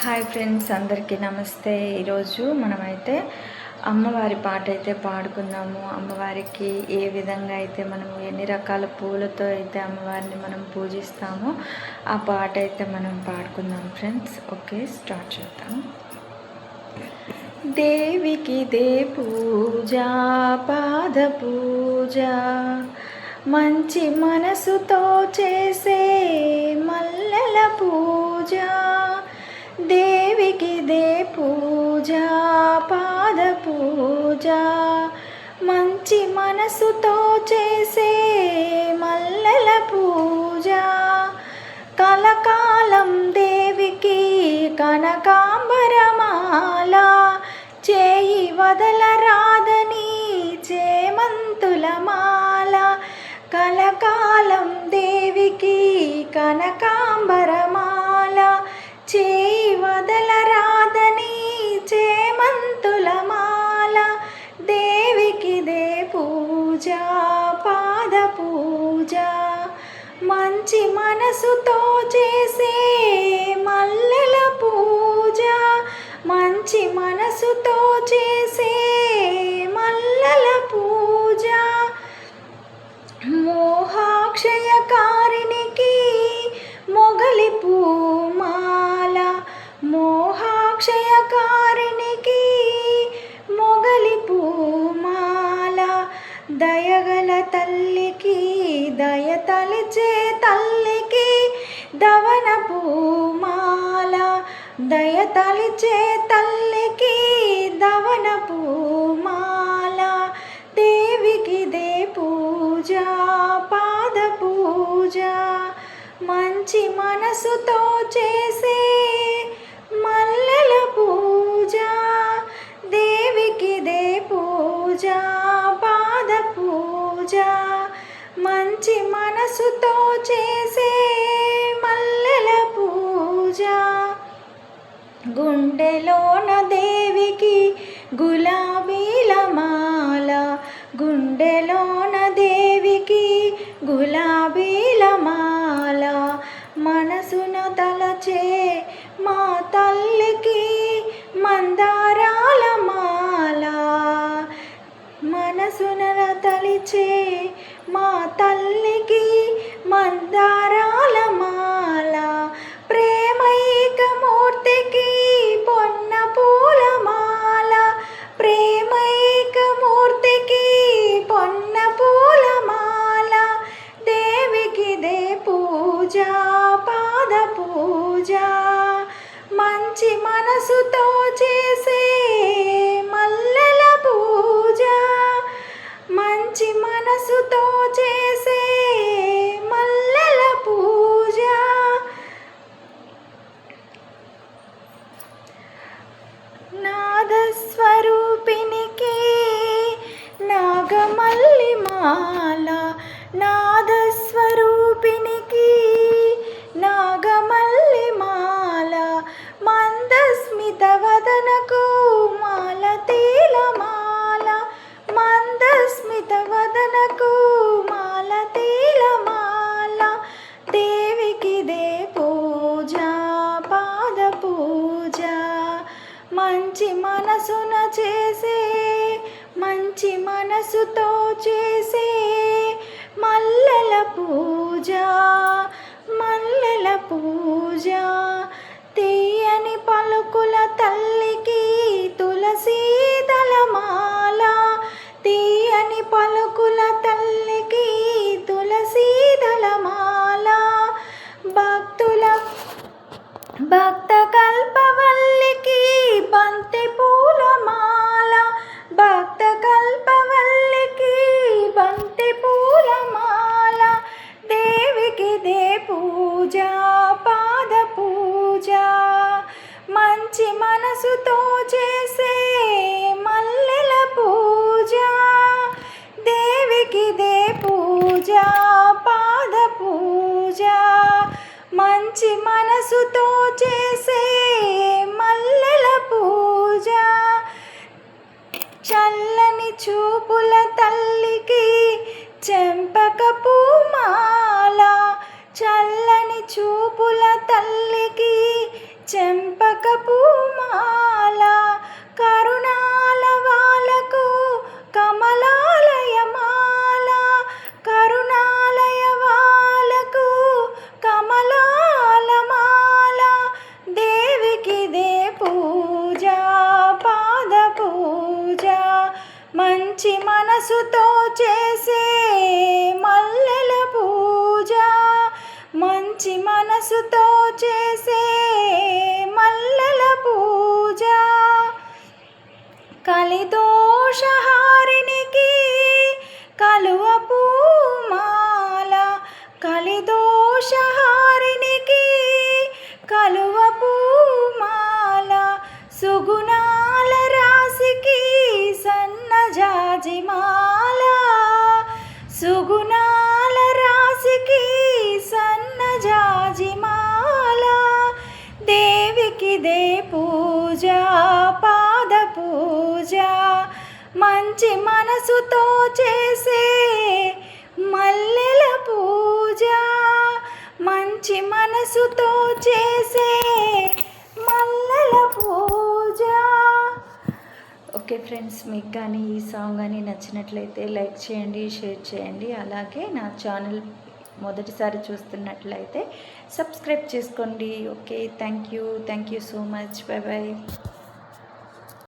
Hi friends, అందరికీ నమస్తే. ఈరోజు మనమైతే అమ్మవారి పాట అయితే పాడుకుందాము. అమ్మవారికి ఏ విధంగా అయితే మనము ఎన్ని రకాల పూలతో అయితే అమ్మవారిని మనం పూజిస్తామో ఆ పాట అయితే మనం పాడుకుందాం ఫ్రెండ్స్. ఓకే, స్టార్ట్ చేద్దాం. దేవికి దే పూజ, పాద పూజ, మంచి మనసుతో చేసే మల్లెల పూజ. దేవికి దే పూజ, పాద పూజ, మంచి మనసుతో చేసే మల్లెల పూజ. కలకాలం దేవికి కనకాంబరమాల, చేయి వదలరాదని చేమంతుల మాల. కలకాలం దేవికి కనకాంబరమాల, చేయి వదలరాదని చేమంతుల మాల. దేవికి దే పూజ, పాద పూజ, మంచి మనసుతో చేసే మల్లెల పూజ. మంచి మనసుతో చేసే మల్లెల పూజ. మోహాక్షయకారిణికి మొగలి పూమాల, మోహాక్షయకారిణికి మొగలి పూమాల. దయగల తల్లికి దయ తలిచే తల్లికి దవన పూమాల. దయ తలిచే తల్లికి దవన పూమాల. దేవికి దే పూజ, పాద పూజ, మంచి మనసుతో చేసే మల్లెల పూజ. దేవికి దే పూజ, పాద పూజ, మంచి మనసుతో చేసే మల్లెల పూజ. గుండెలోన దేవికి గులాబీల మాల, గుండెలోన దేవికి గులాబీల మాల. మనసున తలచే మా తల్లికి మందారాల మాల. మనసున తలిచే మా తల్లికి మందారాల మాల. ప్రేమైకమూర్తికి పొన్న పూల మాల. ప్రేమైకమూర్తికి పొన్న పూల మాల. దేవికి దే పూజ, పాద పూజ, మంచి మనసుతో చేసే మల్లెల పూజ. మంచి మనసుతో చేసే మల్లెల పూజ. నాదస్వరూపినికి నాగమల్లి మాల, నాదస్వరూపినికి నాగమల్లి మాల. మందస్మిత వదనకు మాలతీల మాల, మందస్మిత వదనకు మాలతీల మాల. దేవికి దే పూజ, పాద పూజ, మంచి మనసున చేసే మంచి మనసుతో చేసే మల్లెల పూజ. మల్లెల పూజ. తీయని పలుకుల తల్లికి తులసీ దళమాల, తీయని పలుకుల తల్లికి తులసీ దళమాల. భక్తుల భక్త కల్పవల్లికి బంతి పూల మాల, భక్త కల్పవల్లికి బంతి పూల మాల. దేవికి దే పూజ, పాద పూజ, మంచి మనసుతో చేసే మల్లెల పూజ. దేవికి దే పూజ, పాద పూజ, మంచి మనసుతో చేసే మల్లెల పూజ. చల్లని చూపుల తల్లికి చెంపక పూమాల, చల్లని చూపుల తల్లికి చెంపకపు మాల కరుణాల వాలకు కమలాలయ మాల కరుణాలయ వాలకు కమలాల మాల దేవికి దే పూజ పాద పూజ మంచి మనసుతో చేసే మల్లెల పూజ మంచి మనసుతో చేసే మల్లెల పూజ కలిదోషహారినికి కలువ పూమాల కలిదోషహారినికి కలువ పూమాల సుగుణాల రాశికి సన్నజాజి మాల సుగుణాల రాశికి సన్నజాజి మాల దేవికి దే పూజ పాద పూజ మంచి మనసుతో చేసే మల్లెల పూజ మంచి మనసుతో చేసే మల్లెల పూజ. ఓకే ఫ్రెండ్స్, మీకు కానీ ఈ సాంగ్ కానీ నచ్చినట్లయితే లైక్ చేయండి, షేర్ చేయండి. అలాగే నా ఛానల్ మొదటిసారి చూస్తున్నట్లయితే సబ్స్క్రైబ్ చేసుకోండి. Okay, thank you so much. Bye bye.